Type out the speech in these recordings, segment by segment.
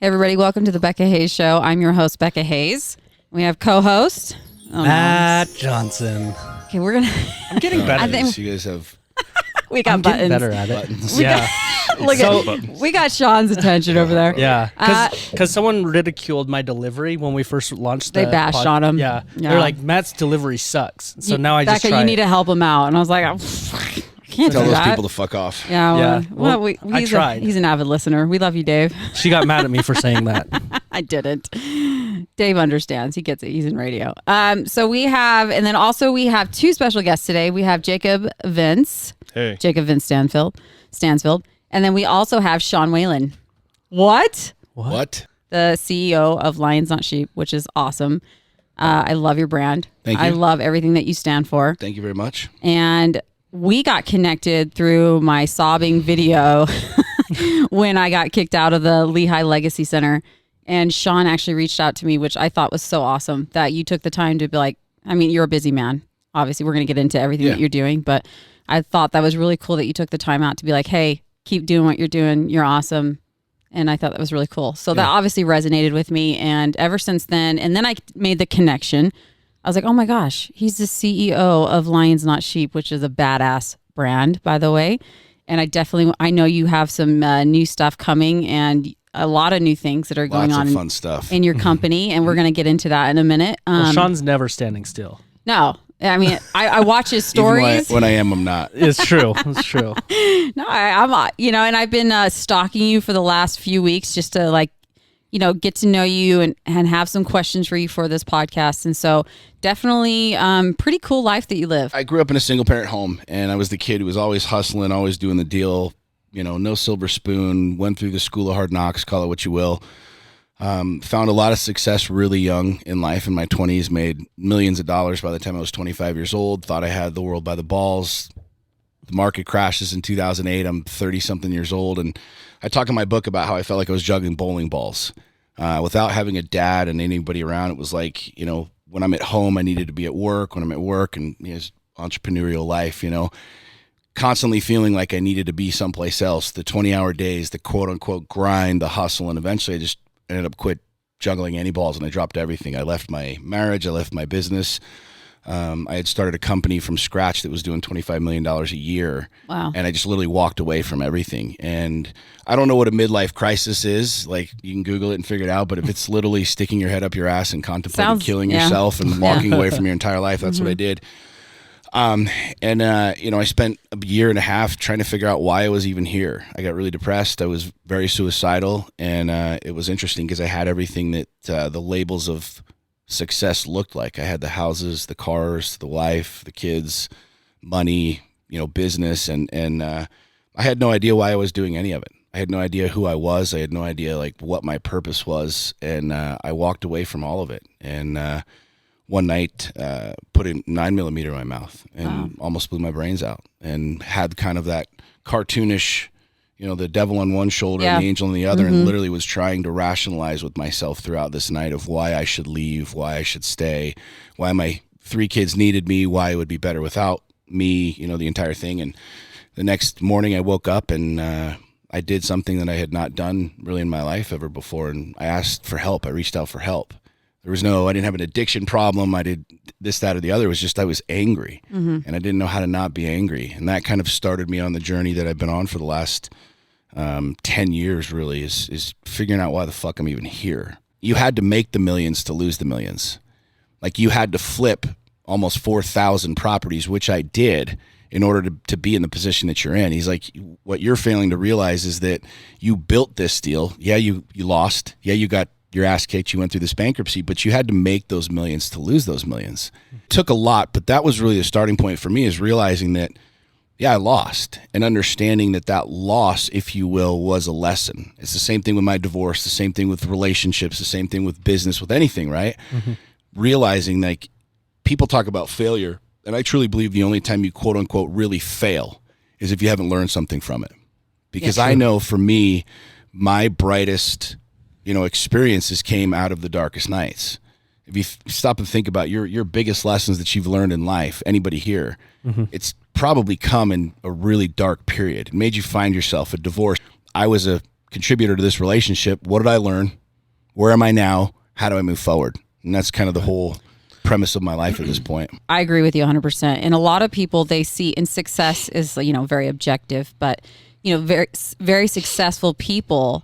Hey everybody, welcome to the Becca Hayes Show. I'm your host, Becca Hayes. We have co-host Matt Johnson. Okay, we're gonna. I'm getting better. I think you guys have. we got I'm buttons. getting better at it. Buttons. Yeah. Look at we got Sean's attention over there. Yeah, because someone ridiculed my delivery when we first launched. They bashed on him. Yeah, they're like, Matt's delivery sucks. So now I just Becca, try you need to help him out. And I was like, I can't Tell do those that. people to fuck off. Yeah. Well, I tried. He's an avid listener. We love you, Dave. She got mad at me for saying that. I didn't. Dave understands. He gets it. He's in radio. So we have, and then also we have two special guests today. We have Jacob Vince. Hey. Jacob Vince Stansfield. And then we also have Sean Whalen. What? The CEO of Lions Not Sheep, which is awesome. I love your brand. Thank you. I love everything that you stand for. Thank you very much. And we got connected through my sobbing video when I got kicked out of the Lehigh Legacy Center. And Sean actually reached out to me, which I thought was so awesome that you took the time to be like, I mean, you're a busy man. Obviously, we're going to get into everything that you're doing. But I thought that was really cool that you took the time out to be like, hey, keep doing what you're doing. You're awesome. And I thought that was really cool. So that obviously resonated with me. And ever since then, and then I made the connection. I was like, oh my gosh, he's the CEO of Lions Not Sheep, which is a badass brand, by the way. And I know you have some new stuff coming and a lot of new things that are going on. Lots of fun stuff in your company. And we're going to get into that in a minute. Well, Sean's never standing still. No. I mean, I watch his stories. When I am, I'm not. It's true. It's true. No, I'm, and I've been stalking you for the last few weeks just to get to know you and have some questions for you for this podcast. And so definitely pretty cool life that you live. I grew up in a single parent home and I was the kid who was always hustling, always doing the deal, no silver spoon, went through the school of hard knocks, call it what you will. Found a lot of success really young in life in my 20s, made millions of dollars by the time I was 25 years old, thought I had the world by the balls. The market crashes in 2008. I'm 30 something years old. And I talk in my book about how I felt like I was juggling bowling balls without having a dad and anybody around. It was like, when I'm at home, I needed to be at work. When I'm at work and entrepreneurial life, constantly feeling like I needed to be someplace else. The 20-hour days, the quote unquote grind, the hustle. And eventually I just ended up quit juggling any balls and I dropped everything. I left my marriage. I left my business. I had started a company from scratch that was doing $25 million a year. Wow. And I just literally walked away from everything. And I don't know what a midlife crisis is. Like, you can Google it and figure it out. But if it's literally sticking your head up your ass and contemplating killing yourself and walking away from your entire life, that's what I did. I spent a year and a half trying to figure out why I was even here. I got really depressed. I was very suicidal. And it was interesting because I had everything that the labels of success looked like. I had the houses, the cars, the wife, the kids, money, business. And I had no idea why I was doing any of it. I had no idea who I was. I had no idea what my purpose was. And I walked away from all of it. And one night put a 9mm in my mouth and almost blew my brains out and had kind of that cartoonish, the devil on one shoulder and the angel on the other, and literally was trying to rationalize with myself throughout this night of why I should leave, why I should stay, why my 3 kids needed me, why it would be better without me, the entire thing. And the next morning I woke up and I did something that I had not done really in my life ever before. And I asked for help. I reached out for help. I didn't have an addiction problem. I did this, that, or the other. It was just, I was angry and I didn't know how to not be angry. And that kind of started me on the journey that I've been on for the last 10 years really is figuring out why the fuck I'm even here. You had to make the millions to lose the millions. Like, you had to flip almost 4,000 properties, which I did in order to be in the position that you're in. He's like, what you're failing to realize is that you built this deal. Yeah, you lost. Yeah, you got your ass kicked, you went through this bankruptcy, but you had to make those millions to lose those millions. It took a lot, but that was really the starting point for me, is realizing that, I lost, and understanding that loss, if you will, was a lesson. It's the same thing with my divorce, the same thing with relationships, the same thing with business, with anything, right? Realizing people talk about failure, and I truly believe the only time you quote unquote really fail is if you haven't learned something from it. Because I know for me, my brightest experiences came out of the darkest nights. If you stop and think about your biggest lessons that you've learned in life, anybody here, it's probably come in a really dark period. It made you find yourself. A divorce. I was a contributor to this relationship. What did I learn? Where am I now? How do I move forward? And that's kind of the whole premise of my life at this point. I agree with you 100%. And a lot of people, they see in success is, very objective, but, very, very successful people,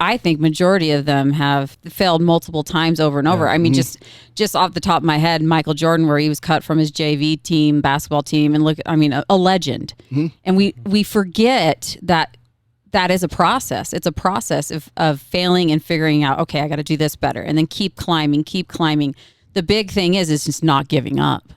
I think majority of them have failed multiple times over and over. I mean, just off the top of my head, Michael Jordan, where he was cut from his JV team, basketball team, and a legend. And we forget that is a process. It's a process of failing and figuring out, okay, I got to do this better, and then keep climbing. The big thing is just not giving up.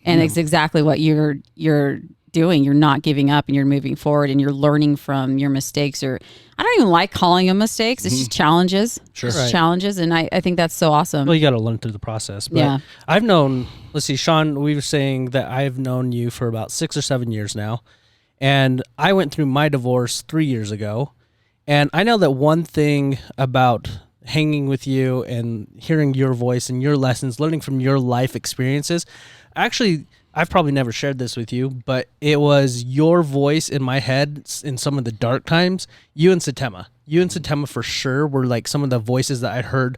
And it's exactly what you're doing. You're not giving up, and you're moving forward, and you're learning from your mistakes. Or I don't even like calling them mistakes. It's just challenges. Sure. It's challenges. And I think that's so awesome. Well, you got to learn through the process. But I've known, let's see, Sean, we were saying that I've known you for about 6 or 7 years now. And I went through my divorce 3 years ago. And I know that one thing about hanging with you and hearing your voice and your lessons, learning from your life experiences, actually, I've probably never shared this with you, but it was your voice in my head in some of the dark times. You and Satema for sure were like some of the voices that I'd heard,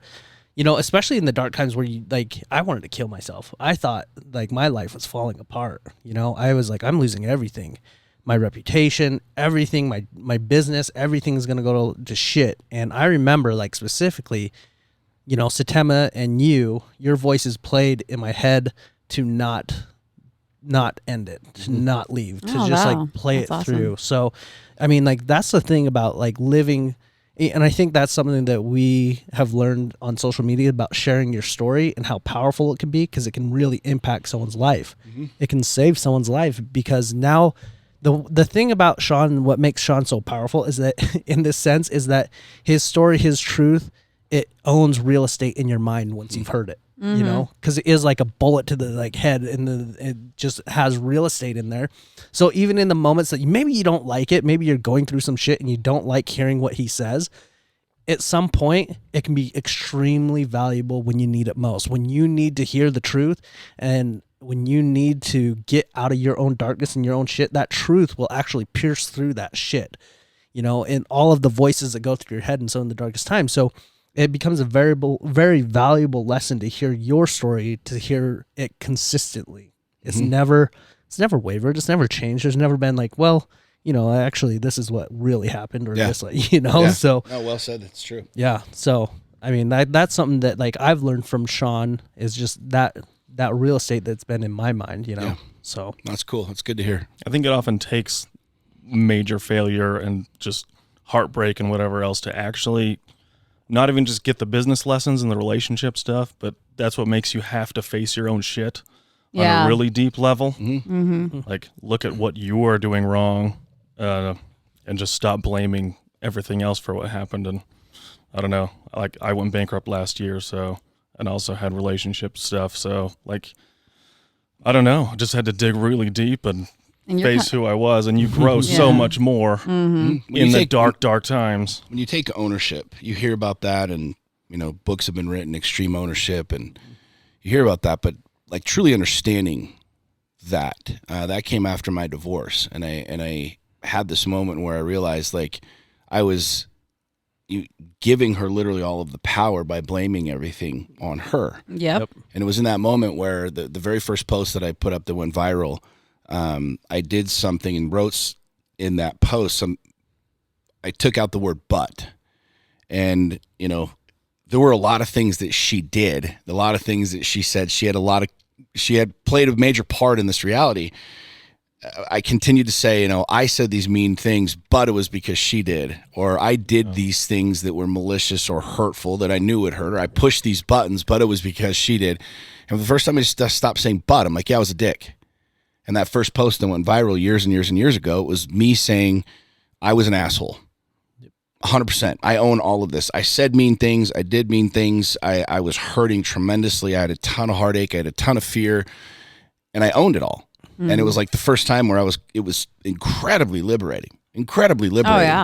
especially in the dark times where I wanted to kill myself. I thought like my life was falling apart. I was like, I'm losing everything. My reputation, everything, my business, everything is going to go to shit. And I remember like specifically, Satema and your voices played in my head to not end it, to not leave, to like play that's it awesome. through. So, I mean, like that's the thing about like living. And I think that's something that we have learned on social media about sharing your story and how powerful it can be, because it can really impact someone's life. It can save someone's life, because now the thing about Sean, what makes Sean so powerful is that in this sense is that his story, his truth, it owns real estate in your mind once you've heard it, because it is like a bullet to the head, and it just has real estate in there. So even in the moments that maybe you don't like it, maybe you're going through some shit and you don't like hearing what he says, at some point it can be extremely valuable when you need it most, when you need to hear the truth, and when you need to get out of your own darkness and your own shit. That truth will actually pierce through that shit, and all of the voices that go through your head and so in the darkest times. So it becomes a very valuable lesson to hear your story, to hear it consistently. It's never wavered. It's never changed. There's never been like, well, actually this is what really happened, or this, so. Oh, well said. That's true. Yeah. So, I mean, that's something that like I've learned from Sean, is just that real estate that's been in my mind, Yeah. So That's cool. That's good to hear. I think it often takes major failure and just heartbreak and whatever else to actually not even just get the business lessons and the relationship stuff, but that's what makes you have to face your own shit on a really deep level. Like, look at what you are doing wrong, and just stop blaming everything else for what happened. And I don't know, like I went bankrupt last year, so, and also had relationship stuff. So like, I don't know, I just had to dig really deep and face who I was, and you grow so much more in the dark times. When you take ownership, you hear about that, and books have been written, extreme ownership, and you hear about that, but like truly understanding that came after my divorce, and I had this moment where I realized like I was giving her literally all of the power by blaming everything on her. Yep. And it was in that moment where the very first post that I put up that went viral, I did something and wrote in that post, I took out the word but. And, there were a lot of things that she did, a lot of things that she said. She had played a major part in this reality. I continued to say, I said these mean things, but it was because she did. Or I did these things that were malicious or hurtful that I knew would hurt her. I pushed these buttons, but it was because she did. And for the first time I just stopped saying but, I'm like, yeah, I was a dick. And that first post that went viral years and years and years ago, it was me saying I was an asshole. 100%. I own all of this. I said mean things. I did mean things. I was hurting tremendously. I had a ton of heartache. I had a ton of fear, and I owned it all. And it was like the first time where it was incredibly liberating. Oh, yeah.